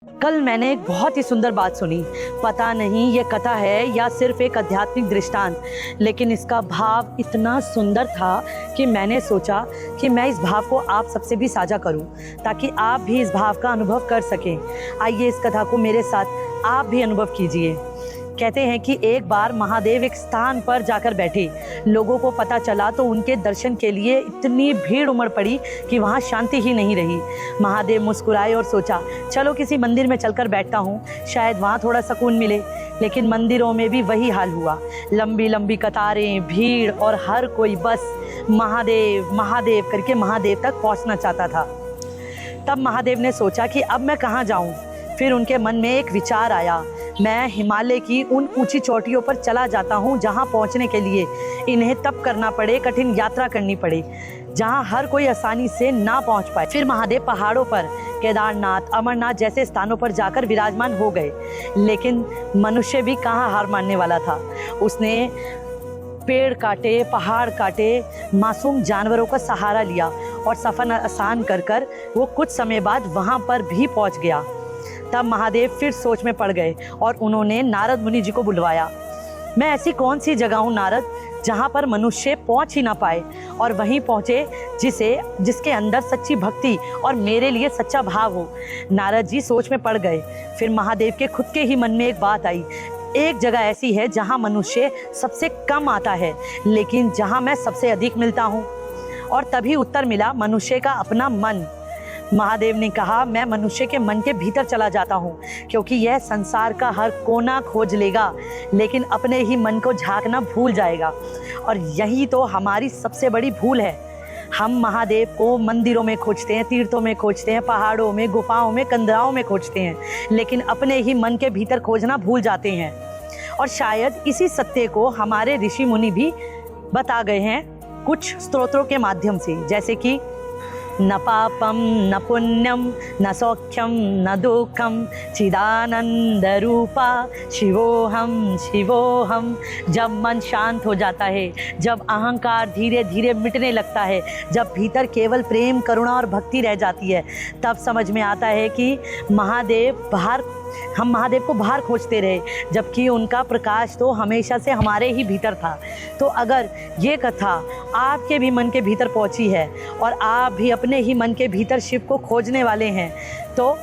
कल मैंने एक बहुत ही सुंदर बात सुनी। पता नहीं ये कथा है या सिर्फ एक आध्यात्मिक दृष्टांत, लेकिन इसका भाव इतना सुंदर था कि मैंने सोचा कि मैं इस भाव को आप सबसे भी साझा करूं, ताकि आप भी इस भाव का अनुभव कर सकें। आइए इस कथा को मेरे साथ आप भी अनुभव कीजिए। कहते हैं कि एक बार महादेव एक स्थान पर जाकर बैठे। लोगों को पता चला तो उनके दर्शन के लिए इतनी भीड़ उमड़ पड़ी कि वहाँ शांति ही नहीं रही। महादेव मुस्कुराए और सोचा, चलो किसी मंदिर में चलकर बैठता हूँ, शायद वहाँ थोड़ा सुकून मिले। लेकिन मंदिरों में भी वही हाल हुआ। लंबी लंबी कतारें, भीड़ और हर कोई बस महादेव महादेव करके महादेव तक पहुँचना चाहता था। तब महादेव ने सोचा कि अब मैं कहाँ जाऊँ। फिर उनके मन में एक विचार आया, मैं हिमालय की उन ऊंची चोटियों पर चला जाता हूँ जहाँ पहुँचने के लिए इन्हें तप करना पड़े, कठिन यात्रा करनी पड़े, जहाँ हर कोई आसानी से ना पहुँच पाए। फिर महादेव पहाड़ों पर केदारनाथ, अमरनाथ जैसे स्थानों पर जाकर विराजमान हो गए। लेकिन मनुष्य भी कहाँ हार मानने वाला था। उसने पेड़ काटे, पहाड़ काटे, मासूम जानवरों का सहारा लिया और सफ़र आसान कर वो कुछ समय बाद वहाँ पर भी पहुँच गया। तब महादेव फिर सोच में पड़ गए और उन्होंने नारद मुनि जी को बुलवाया। मैं ऐसी कौन सी जगह हूँ नारद, जहाँ पर मनुष्य पहुँच ही ना पाए, और वहीं पहुँचे जिसके अंदर सच्ची भक्ति और मेरे लिए सच्चा भाव हो। नारद जी सोच में पड़ गए। फिर महादेव के खुद के ही मन में एक बात आई, एक जगह ऐसी है जहाँ मनुष्य सबसे कम आता है, लेकिन जहाँ मैं सबसे अधिक मिलता हूँ। और तभी उत्तर मिला, मनुष्य का अपना मन। महादेव ने कहा, मैं मनुष्य के मन के भीतर चला जाता हूँ, क्योंकि यह संसार का हर कोना खोज लेगा, लेकिन अपने ही मन को झांकना भूल जाएगा। और यही तो हमारी सबसे बड़ी भूल है। हम महादेव को मंदिरों में खोजते हैं, तीर्थों में खोजते हैं, पहाड़ों में, गुफाओं में, कंदराओं में खोजते हैं, लेकिन अपने ही मन के भीतर खोजना भूल जाते हैं। और शायद इसी सत्य को हमारे ऋषि मुनि भी बता गए हैं कुछ स्तोत्रों के माध्यम से, जैसे कि न पापम न पुण्यम न सौख्यम न दुखम चिदानंद रूपा शिवोहम शिवोहम। जब मन शांत हो जाता है, जब अहंकार धीरे धीरे मिटने लगता है, जब भीतर केवल प्रेम, करुणा और भक्ति रह जाती है, तब समझ में आता है कि हम महादेव को बाहर खोजते रहे, जबकि उनका प्रकाश तो हमेशा से हमारे ही भीतर था। तो अगर ये कथा आपके भी मन के भीतर पहुंची है और आप भी अपने ही मन के भीतर शिव को खोजने वाले हैं, तो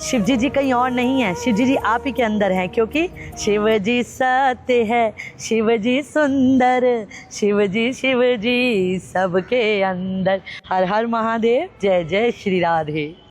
शिव जी कहीं और नहीं है, शिव जी आप ही के अंदर हैं, क्योंकि शिव जी सत्य है, शिव जी सुंदर, शिव जी सबके अंदर। हर हर महादेव, जय जय श्री राधे।